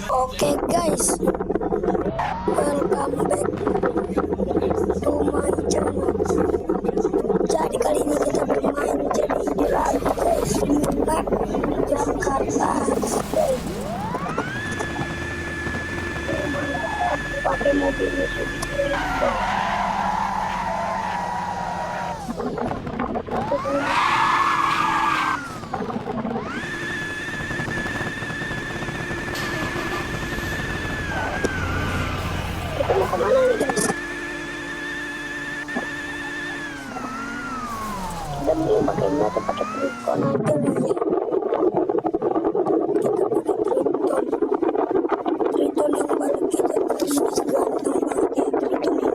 Oke guys, welcome back to my channel. Jadi kali ini kita bermain jadi di lagi guys di map Jakarta Square. Pakai mobil Mitsubishi Lancer. Kita mau kemana nih guys? Kita mending pakai motor pakai Triton aja nih. Triton yang baru kita terus ganteng banget ya Triton ini.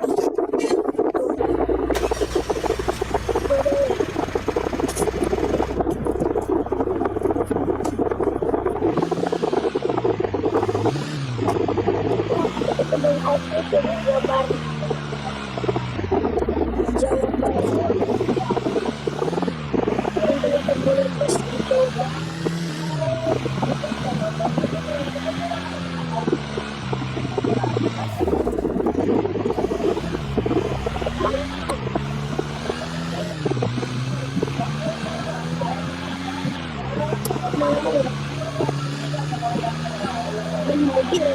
Kita beli outfit dari Jawa Barat. Jawa Barat. Kita boleh terus dicoba. Mobil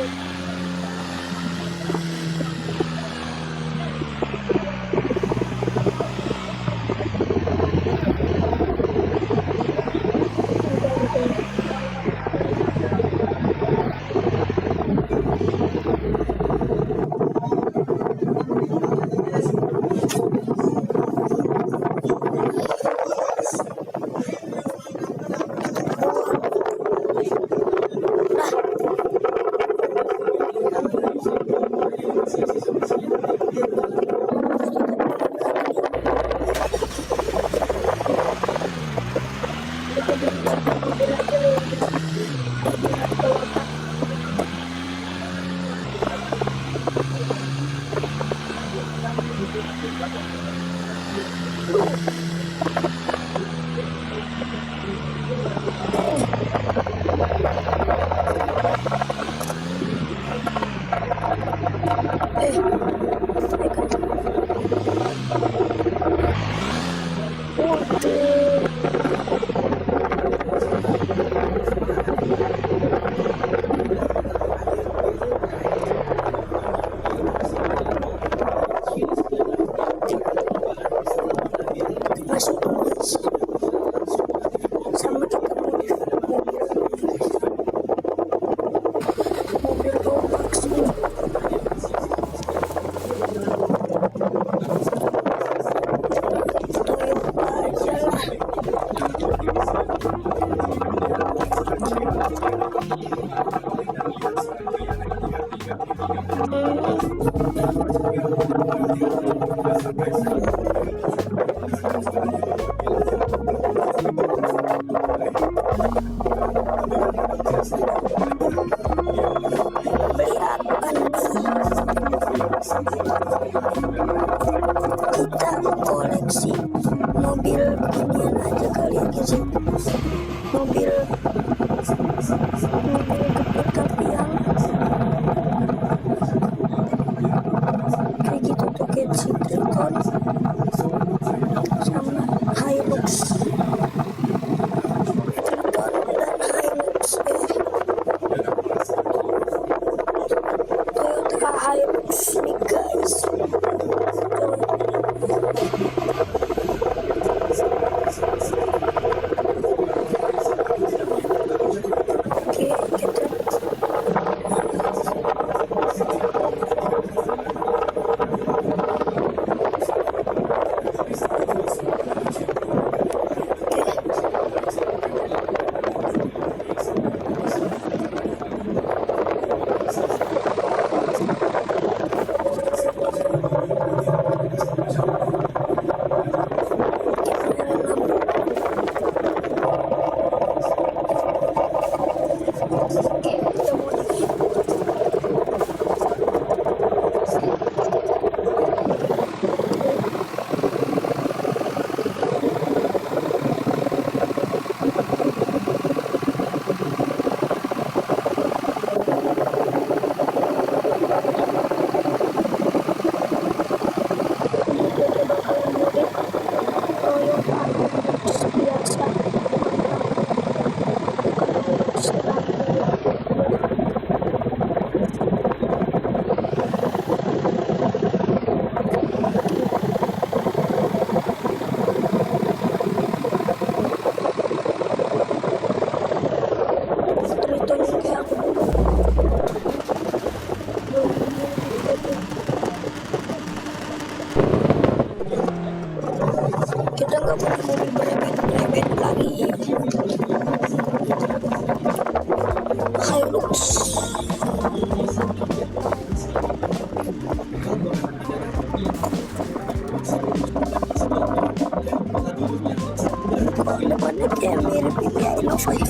Kok depannya kayak mirip Vivia Innova ya?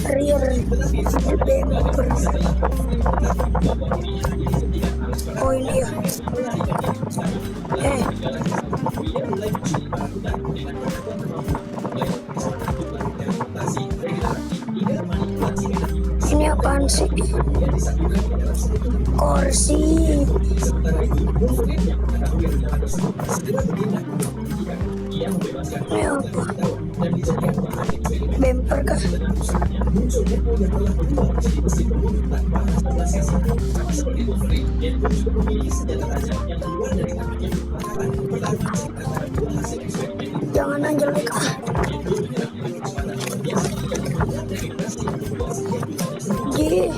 Rear bumper. Oh ini ya. Ini apaan sih? Kursi. Ini apa? Bumper kah? Jangan jelek ah. Ji.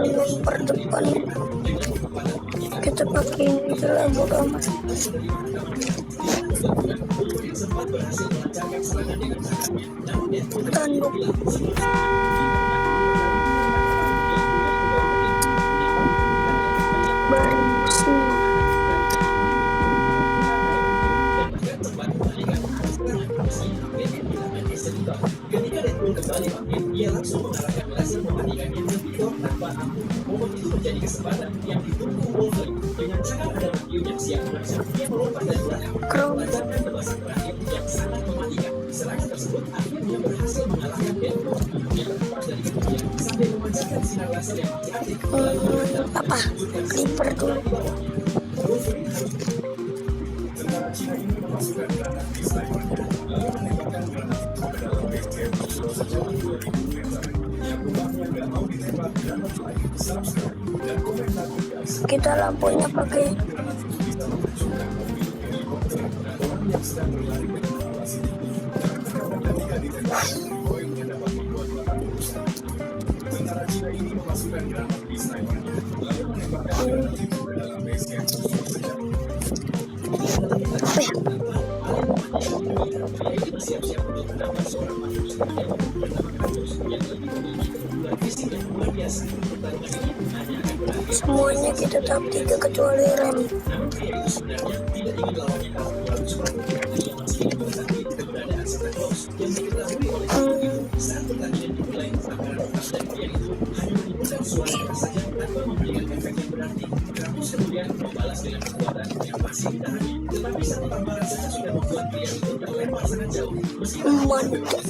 Bumper depan kita pakai ini lah bodo amat. Tanduk baru semua. Chrome. Apa? Clipper dulu. Kita lampunya pakai semuanya kita tahap 3 kecuali rem. Mantap.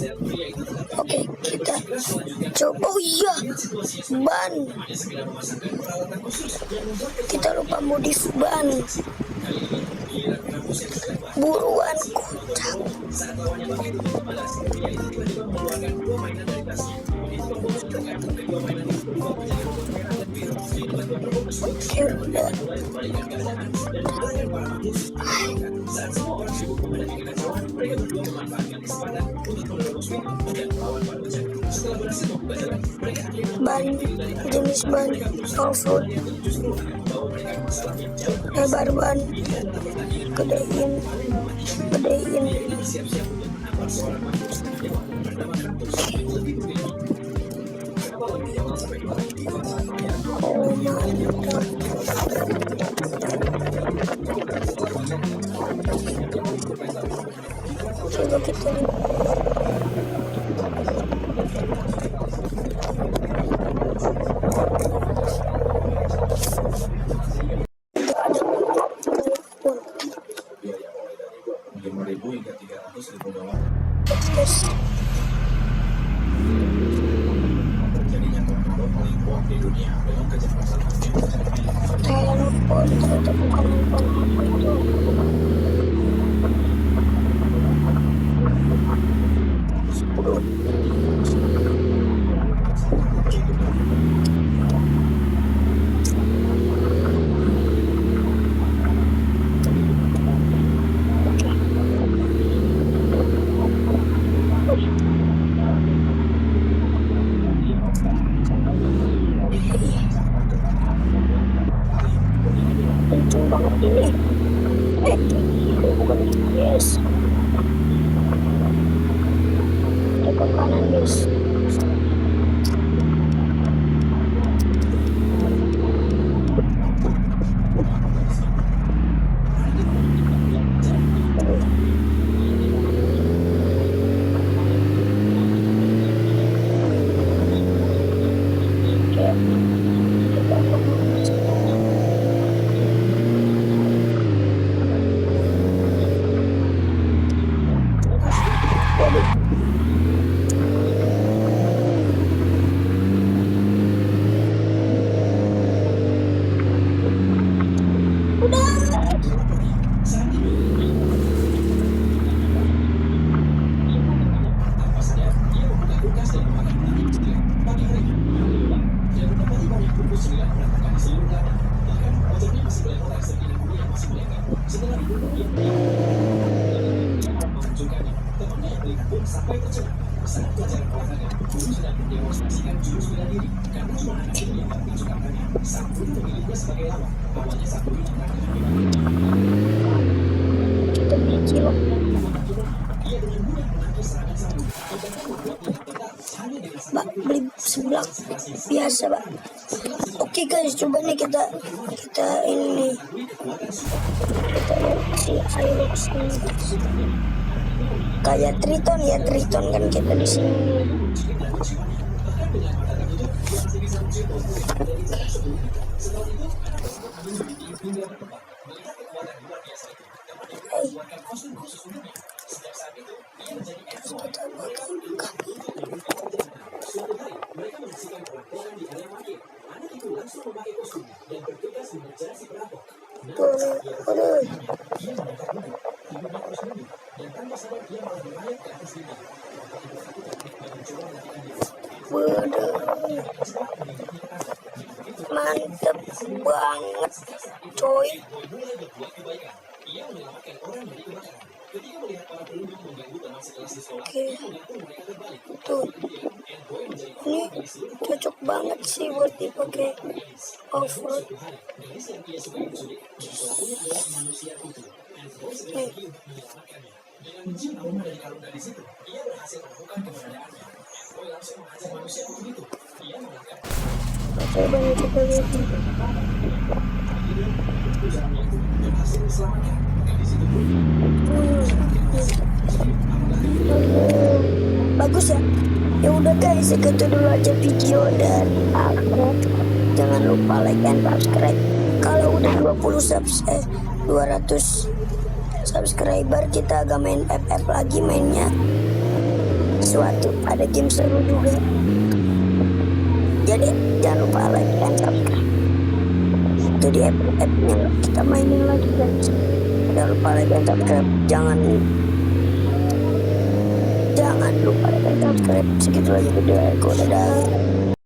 Oke, kita coba. Oh iya, ban. Kita lupa modif ban. Buruan kocak. Oke, udah. Ban, jenis ban off-road, lebar ban, gedein. Oh mantap. Coba kita ini. Bukan. Yes. Ke kanan guys. Kita bikin beli sebelah biasa Pak. Oke guys, coba nih kita ini kita si Hilux kayak Triton ya, Triton kan kita di sini. Mantep banget coy. Oke. Tuh. Ini cocok banget sih buat dipakai off-road. Coba nih kita lihat. Bagus ya. Ya udah guys, segitu dulu aja video dari aku. Jangan lupa like dan subscribe. Kalau udah 200 subscriber kita agak main FF lagi, mainnya suatu ada game seru juga. Jadi jangan lupa like dan subscribe. Itu di FF yang kita mainin lagi guys. Jangan lupa like dan subscribe. Jangan lupa like dan subscribe. Segitu aja video aku. Dadah.